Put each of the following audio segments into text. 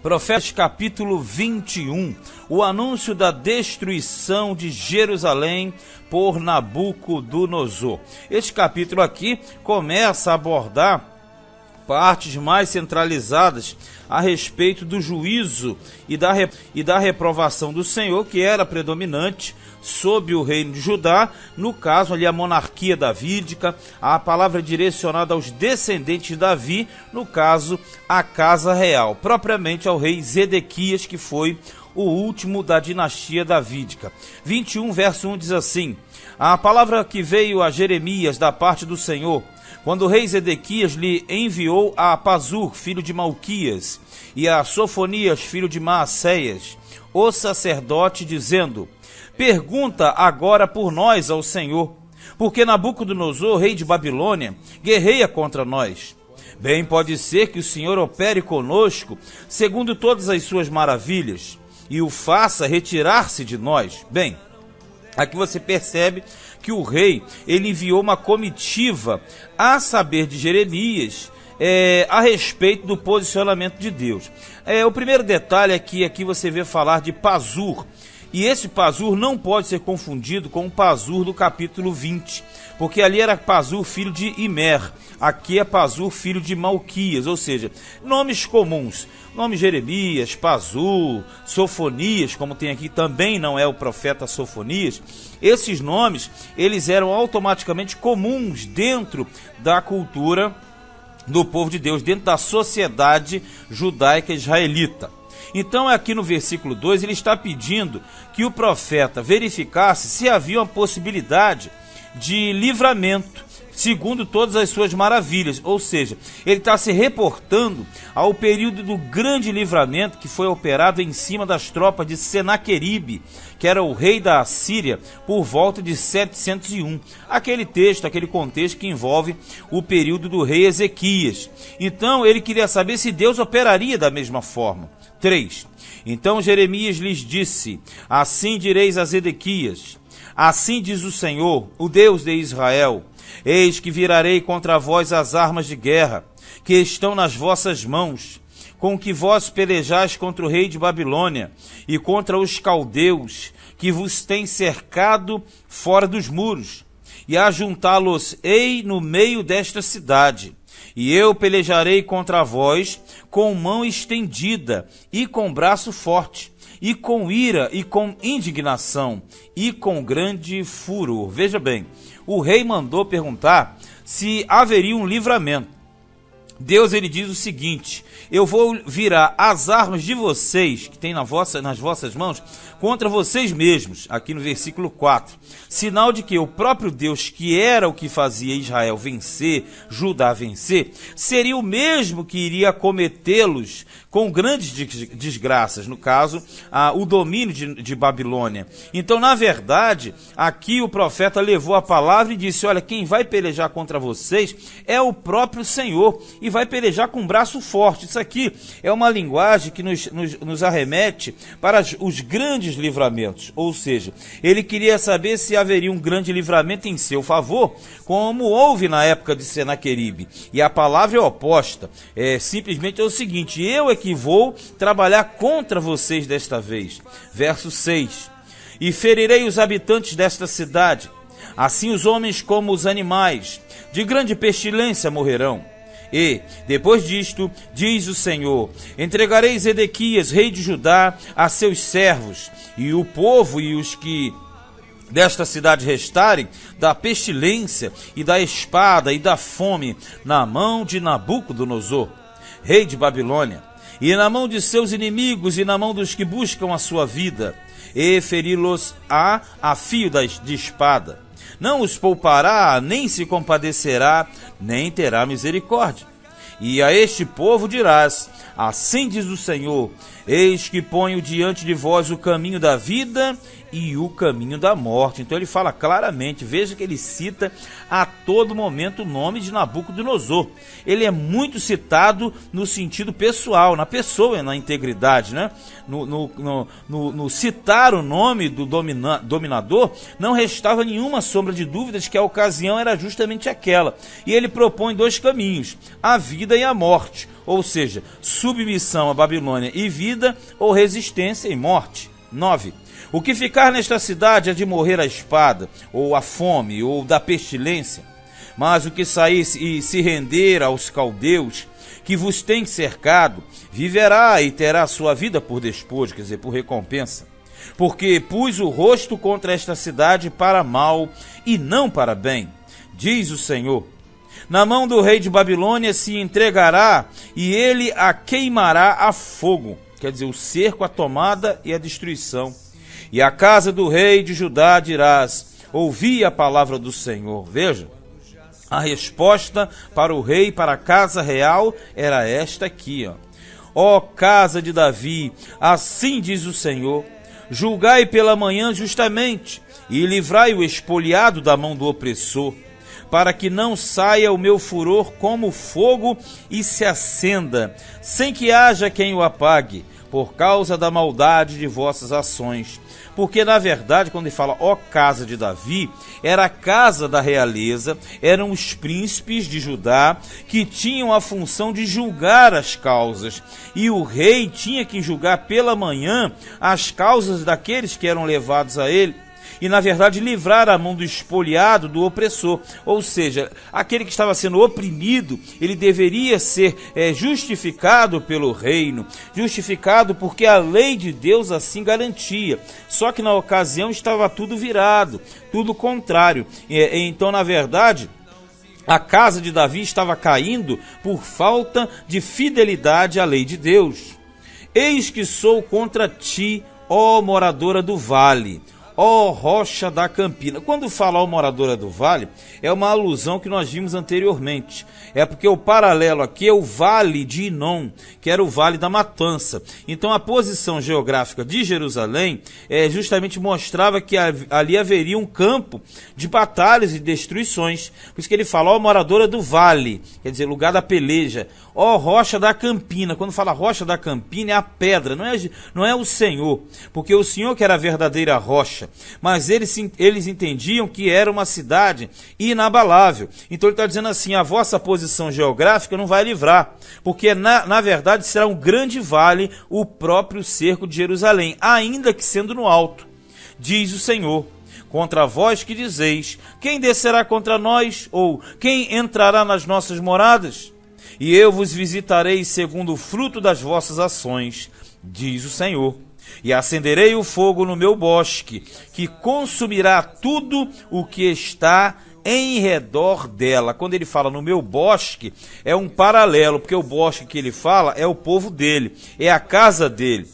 Profetas capítulo 21, o anúncio da destruição de Jerusalém por Nabucodonosor. Este capítulo aqui começa a abordar partes mais centralizadas a respeito do juízo e da reprovação do Senhor, que era predominante sob o reino de Judá, no caso ali a monarquia davídica, a palavra direcionada aos descendentes de Davi, no caso a casa real, propriamente ao rei Zedequias, que foi o último da dinastia davídica. 21 verso 1 diz assim: a palavra que veio a Jeremias da parte do Senhor, quando o rei Zedequias lhe enviou a Pazur, filho de Malquias, e a Sofonias, filho de Maacéias, o sacerdote, dizendo: pergunta agora por nós ao Senhor, porque Nabucodonosor, rei de Babilônia, guerreia contra nós. Bem pode ser que o Senhor opere conosco, segundo todas as suas maravilhas, e o faça retirar-se de nós. Bem, aqui você percebe que o rei, ele enviou uma comitiva a saber de Jeremias a respeito do posicionamento de Deus. O primeiro detalhe é que aqui você vê falar de Pazur, e esse Pazur não pode ser confundido com o Pazur do capítulo 20, porque ali era Pazur filho de Imer, aqui é Pazur filho de Malquias, ou seja, nomes comuns. Nome Jeremias, Pazur, Sofonias, como tem aqui, também não é o profeta Sofonias. Esses nomes, eles eram automaticamente comuns dentro da cultura do povo de Deus, dentro da sociedade judaica israelita. Então aqui no versículo 2, ele está pedindo que o profeta verificasse se havia uma possibilidade de livramento, segundo todas as suas maravilhas, ou seja, ele está se reportando ao período do grande livramento que foi operado em cima das tropas de Senaqueribe, que era o rei da Assíria, por volta de 701. Aquele contexto que envolve o período do rei Ezequias. Então ele queria saber se Deus operaria da mesma forma. 3. Então Jeremias lhes disse: assim direis a Zedequias, assim diz o Senhor, o Deus de Israel: eis que virarei contra vós as armas de guerra, que estão nas vossas mãos, com que vós pelejais contra o rei de Babilônia, e contra os caldeus, que vos têm cercado fora dos muros, e ajuntá-los-ei no meio desta cidade. E eu pelejarei contra vós com mão estendida, e com braço forte, e com ira, e com indignação, e com grande furor. Veja bem, o rei mandou perguntar se haveria um livramento. Deus, ele diz o seguinte: eu vou virar as armas de vocês, que tem nas vossas mãos, contra vocês mesmos, aqui no versículo 4. Sinal de que o próprio Deus, que era o que fazia Israel vencer, Judá vencer, seria o mesmo que iria cometê-los com grandes desgraças, no caso, o domínio de Babilônia. Então, na verdade, aqui o profeta levou a palavra e disse: olha, quem vai pelejar contra vocês é o próprio Senhor, e vai pelejar com um braço forte. Isso aqui é uma linguagem que nos arremete para os grandes livramentos, ou seja, ele queria saber se haveria um grande livramento em seu favor, como houve na época de Senaqueribe. E a palavra é oposta, simplesmente é o seguinte: eu é que vou trabalhar contra vocês desta vez. Verso 6: e ferirei os habitantes desta cidade, assim os homens como os animais, de grande pestilência morrerão. E, depois disto, diz o Senhor: entregarei Zedequias, rei de Judá, a seus servos, e o povo e os que desta cidade restarem, da pestilência e da espada e da fome, na mão de Nabucodonosor, rei de Babilônia, e na mão de seus inimigos e na mão dos que buscam a sua vida, e feri-los-á a fio de espada. Não os poupará, nem se compadecerá, nem terá misericórdia. E a este povo dirás: assim diz o Senhor, eis que ponho diante de vós o caminho da vida e o caminho da morte. Então ele fala claramente, veja que ele cita a todo momento o nome de Nabucodonosor. Ele é muito citado no sentido pessoal, na pessoa, na integridade, né? No citar o nome do dominador, não restava nenhuma sombra de dúvidas que a ocasião era justamente aquela. E ele propõe dois caminhos, a vida e a morte. ou seja, submissão à Babilônia e vida, ou resistência e morte. 9. O que ficar nesta cidade é de morrer à espada, ou à fome, ou da pestilência. Mas o que sair e se render aos caldeus, que vos tem cercado, viverá e terá sua vida por despojo, quer dizer, por recompensa. Porque pus o rosto contra esta cidade para mal e não para bem, diz o Senhor. Na mão do rei de Babilônia se entregará e ele a queimará a fogo, quer dizer, o cerco, a tomada e a destruição. E a casa do rei de Judá dirás, ouvi a palavra do Senhor. Veja, a resposta para o rei, para a casa real, era esta aqui, ó casa de Davi, assim diz o Senhor, julgai pela manhã justamente, e livrai o expoliado da mão do opressor, para que não saia o meu furor como fogo e se acenda, sem que haja quem o apague, por causa da maldade de vossas ações. Porque, na verdade, quando ele fala, ó casa de Davi, era a casa da realeza, eram os príncipes de Judá que tinham a função de julgar as causas. E o rei tinha que julgar pela manhã as causas daqueles que eram levados a ele. E, na verdade, livrar a mão do expoliado, do opressor. Ou seja, aquele que estava sendo oprimido, ele deveria ser justificado pelo reino, justificado porque a lei de Deus assim garantia. Só que na ocasião estava tudo virado, tudo contrário. Então, na verdade, a casa de Davi estava caindo por falta de fidelidade à lei de Deus. Eis que sou contra ti, ó moradora do vale, ó rocha da campina. Quando fala ó moradora do vale, é uma alusão que nós vimos anteriormente. É porque o paralelo aqui é o vale de Inom, que era o vale da matança. Então a posição geográfica de Jerusalém justamente mostrava que ali haveria um campo de batalhas e destruições. Por isso que ele fala ó moradora do vale, quer dizer, lugar da peleja. Ó rocha da campina. Quando fala rocha da campina é a pedra, não é o Senhor, porque o Senhor que era a verdadeira rocha. Mas eles entendiam que era uma cidade inabalável. Então ele está dizendo assim, a vossa posição geográfica não vai livrar, porque na verdade será um grande vale o próprio cerco de Jerusalém, ainda que sendo no alto, diz o Senhor. Contra vós que dizeis, quem descerá contra nós? Ou quem entrará nas nossas moradas? E eu vos visitarei segundo o fruto das vossas ações, diz o Senhor. E acenderei o fogo no meu bosque, que consumirá tudo o que está em redor dela. Quando ele fala no meu bosque, é um paralelo, porque o bosque que ele fala é o povo dele, é a casa dele.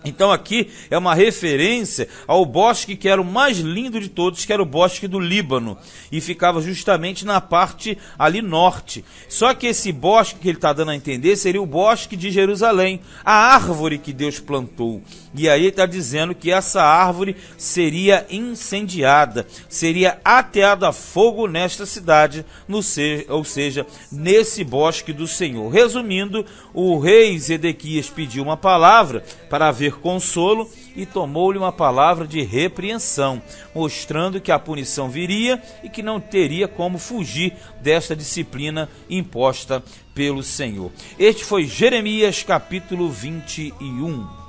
Então aqui é uma referência ao bosque que era o mais lindo de todos, que era o bosque do Líbano, e ficava justamente na parte ali norte. Só que esse bosque que ele está dando a entender seria o bosque de Jerusalém, a árvore que Deus plantou. E aí ele está dizendo que essa árvore seria incendiada, seria ateada a fogo nesta cidade, ou seja, nesse bosque do Senhor. Resumindo, o rei Zedequias pediu uma palavra para haver consolo e tomou-lhe uma palavra de repreensão, mostrando que a punição viria e que não teria como fugir desta disciplina imposta pelo Senhor. Este foi Jeremias capítulo 21.